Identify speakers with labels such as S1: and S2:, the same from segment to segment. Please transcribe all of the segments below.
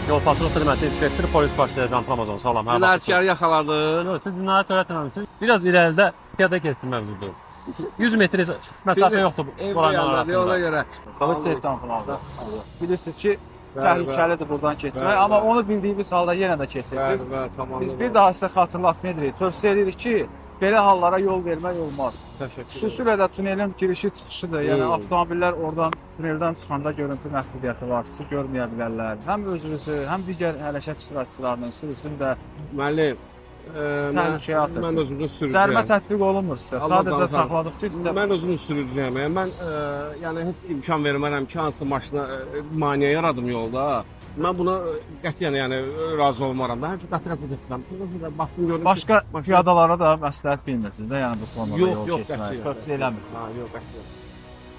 S1: Yol patrul xidməti inspektoru polis baş serjant Ramazan. Salam.
S2: Cinayətkar yaxaladın.
S1: Yox, siz cinayət törətməmisiniz. Biraz irəlidə piyada keçsin mövzudur. 100 metr məsafə yoxdur buranın arasında.
S2: Ona görə.
S3: Polis serjantı aldı. Bilirsiniz ki, təhlükəlidir buradan keçmək, amma onu bildiyimiz halda yenə də keçəcəksiniz. Biz bir daha sizə xatırlatma edirik. Tövsiyə edirik ki, belə hallara yol vermək olmaz. Xüsusilə də tunelin girişi çıxışıdır. Yəni avtomobillər oradan tuneldən çıxanda görüntü məhdudiyyəti var, sizi görməyə bilərlər. Həm özünüzü, həm digər hərəkət iştirakçılarının sürücüsünü də
S2: Müəllim, mən özümün
S3: cərimə
S2: sürücüyəm.
S3: tətbiq olunmur sizə. Sadəcə saxladıq ki, sizə
S2: Mən özümün sürücüyəm. Mən yəni heç imkan vermərəm ki, hansı maşına maneə yaradım yolda. Mən buna qətiyyən yəni razı olmaram da. Həmişə qətiyyət edirəm. Baxdım gördüm.
S3: başqa piyadalara da məsləhət bilmirsiniz də, yəni bu konuda
S2: Yox,
S3: yol
S2: yox,
S3: keçmək.
S2: qətiyyən.
S3: Tövsiyə eləmirsiniz.
S2: Ha, yox, qətiyyən.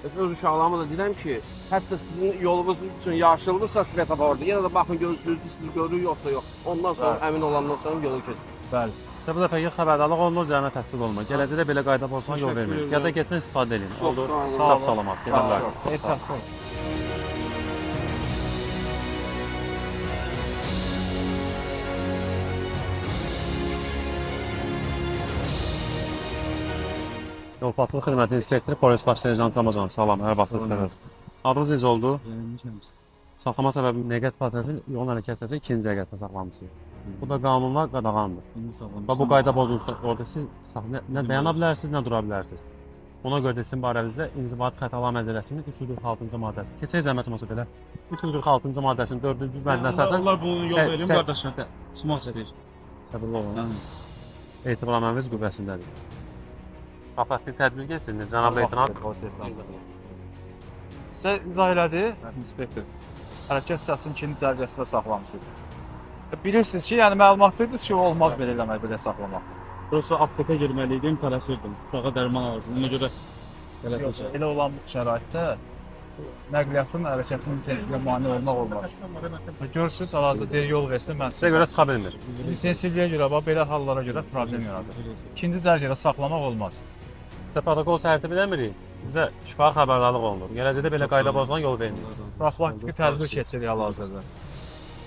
S2: Öz uşaqlarıma da deyirəm ki, hətta sizin yolunuz üçün yaşıllısa svetoforda, yenə də baxın görürsünüz, sizi görür yoxsa yox. Ondan sonra əmin olandan sonra yolu keçin.
S3: Bəli.
S1: Sizə bu dəfəki xəbərdarlıq olunur, cərimə tətbiq olunur. Gələcəkdə belə qayda pozsana yol verməyin. Piyada keçdən istifadə edin. Oldu. Sağ salamat. Gedə bilər.
S3: Ehtiyatlı olun.
S1: Yol patrul xidməti inspektoru polis baş serjant Ramazan. Salam, hər vaxtınız xeyir. Adınız necə oldu? Saxlama səbəbi nəqliyyat vasitəsinin yolun hərəkət hissəsi ikinci dəqiqədə saxlanmışsınız. Bu da qanunla qadağandır. Və bu qayda pozulsa, orada siz nə dayana bilərsiniz, nə dura bilərsiniz. Ona görə də sizin barənizdə İnzibati Xətalar Məcəlləsinin 346-cı maddəsi. Keçək zəhmətim olsa belə 346-cı maddəsinin 4-cü bəndinə əsasən
S4: Allah bunu yol verin qardaşım. Çıxmaq istəyir.
S1: səbirli olun. Etibarnamemiz qüvvəsindədir. Qapatlı tədbir keçsin, cənab leytenant.
S3: Sizə izah elədi, inspektor. Hərəkət hissəsinin ikinci cərgəsində saxlamışsınız. Bilirsiniz ki, yəni məlumatlıydınız ki, olmaz belə eləmək, belə saxlamaq.
S4: Prosta apteka girməliydim, tələsirdim. Uşağa dərman alırdım. Ona görə tələsirdim.
S3: Elə olan bu şəraitdə nəqliyyatın hərəkətinin intensivliyə mane olmaq olmaz. Görürsünüz, hal-hazırda deyir yol versin, mən
S1: Sizə görə çıxa bilmir.
S3: intensivliyə görə, belə hallara görə problem yaradır. İkinci cərgədə saxlamaq olmaz.
S1: Sizə protokol tərtib edəmirik. Sizə şifahi xəbərdarlıq olunur. Gələcəkdə belə qayda pozsana yol verməyin.
S3: Profilaktiki tədbir keçirik hal-hazırda.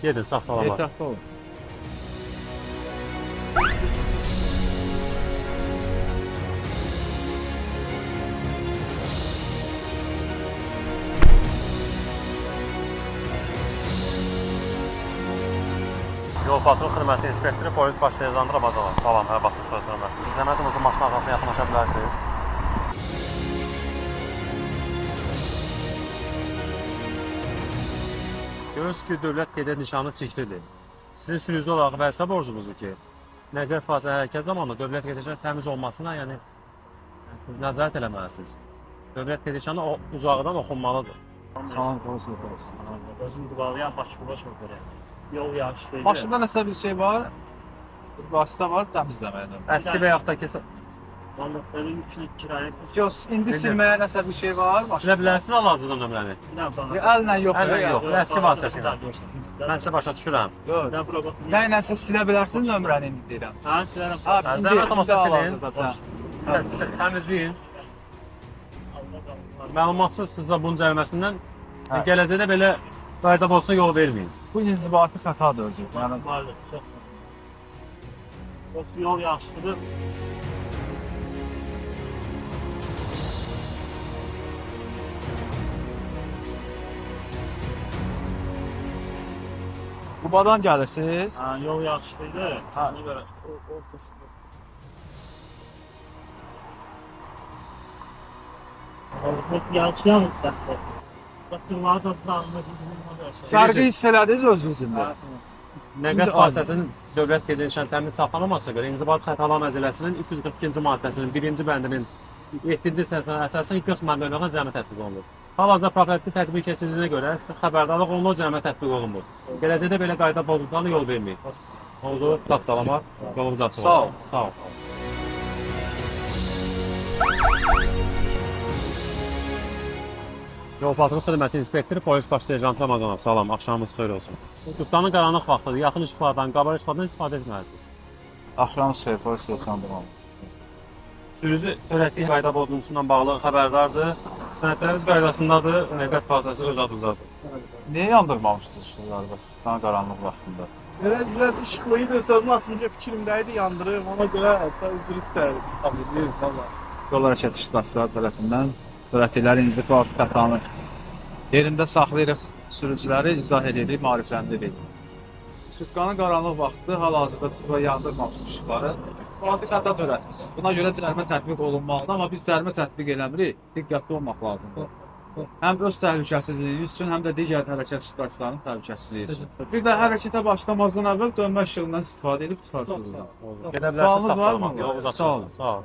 S1: Gedin, sağ salamat.
S3: Ehtiyatlı olun.
S1: Yol patrul xidməti inspektoru polis baş serjant Ramazan. Salam, hər vaxtınız xeyir. Zəhmətimizin maşın arxasına yaxınlaşa bilərsiniz. Görürsünüz ki, dövlət qeyd nişanı çirklidir. Sizin sürücü olaraq vəzifə borcunuzdur ki, nəqliyyat fazla hərəkət zamanı dövlət qeyd nişanı təmiz olmasına, yəni nəzarət eləməlisiniz. Dövlət qeyd nişanı uzaqdan oxunmalıdır.
S3: Salam, polis serjant.
S5: Özüm qıbalıyam, başqıbaş olur. Yol yaxşıydı.
S3: Maşında nəsə bir şey var? Vasitə var, təmizləməkdir.
S1: Əski və yaxud da kesə...
S5: Balıqların üçünü kirayə
S3: Yox, indi silməyə nəsə bir şey var?
S1: Silə bilərsiniz hal-hazırda nömrəni?
S3: Əllə yox,
S1: Əllə yox, əski vasitəsilə. Mən sizə başa düşürəm.
S3: Nə nəsə silə bilərsiniz nömrəni indi deyirəm.
S5: Ha, silərəm.
S3: Ha,
S1: Zəhmət olmasa silin.
S3: hal-hazırda.
S1: Təmizləyin. Məlumatsız sizə bunun cəriməsindən gələcəkdə belə qayda pozsana yol verməyin.
S3: Bu inzibati xətadır özü. Yəni
S5: Dost yol yaxşıdır.
S3: Qubadan gəlirsiniz.
S5: Ha, yol yaxşıydı.
S3: Ha.
S5: Ona görə ortasında. Balıqlar yaxşıyam da. Batırmaz adlarını bilməm.
S3: Fərqi hiss elədiniz özünüzdə.
S1: Nəqliyyat vasitəsinin dövlət qeyd edilən təmin saxlanılmasına görə İnzibati Xətalar Məcəlləsinin 342-ci maddəsinin 1-ci bəndinin 7-ci hissəsinə əsasən 40 məbləğə cərimə tətbiq olunur. Hal-hazırda profilaktik tədbir keçirdiyinə görə sizə xəbərdarlıq olunur, cərimə tətbiq olunmur. Gələcəkdə belə qayda pozuntularına yol verməyin. Oldu, sağ salamat, yolumuz açıq olsun. Sağ ol. Yol patrul xidməti inspektoru polis baş serjant Ramazanov. Salam, axşamınız xeyir olsun. Qübtanın qaranlıq vaxtıdır. Yaxın işıqlardan, qabar işıqlardan istifadə etməlisiniz.
S3: Axşam xeyir, polis serjantım.
S1: Sürücü törətdiyi qayda pozuntusu ilə bağlı xəbərdardır. Sənədləriniz qaydasındadır, nəqliyyat vasitəsi öz adınızadır.
S3: Niyə yandırmamışdınız işıqları qan qaranlıq vaxtında?
S6: Biraz işıqlıydı, sözün açınca fikrimdəydi, yandırım. Ona görə hətta üzr istəyirdim, sabırlıyım valla.
S3: Yol hərəkət iştirakçıları tərəfindən törətdikləri inzibati xətanı yerində saxlayırıq, sürücüləri izah edirik, maarifləndiririk. Sutkanın qaranlıq vaxtı hal-hazırda siz və yandırmamışsınız işıqları. Vacib xəta törətmişsiniz. Buna görə cərimə tətbiq olunmalıdır, amma biz cərimə tətbiq eləmirik, diqqətli olmaq lazımdır. Həm öz təhlükəsizliyiniz üçün, həm də digər hərəkət iştirakçılarının təhlükəsizliyi üçün. Bir də hərəkətə başlamazdan əvvəl dönmə işığından istifadə edib tıxacaqsınız.
S1: Gedə bilərsiniz,
S3: Sualınız var mı?
S1: saxlamaq. Yox,
S3: Sağ olun.
S1: Sağ olun.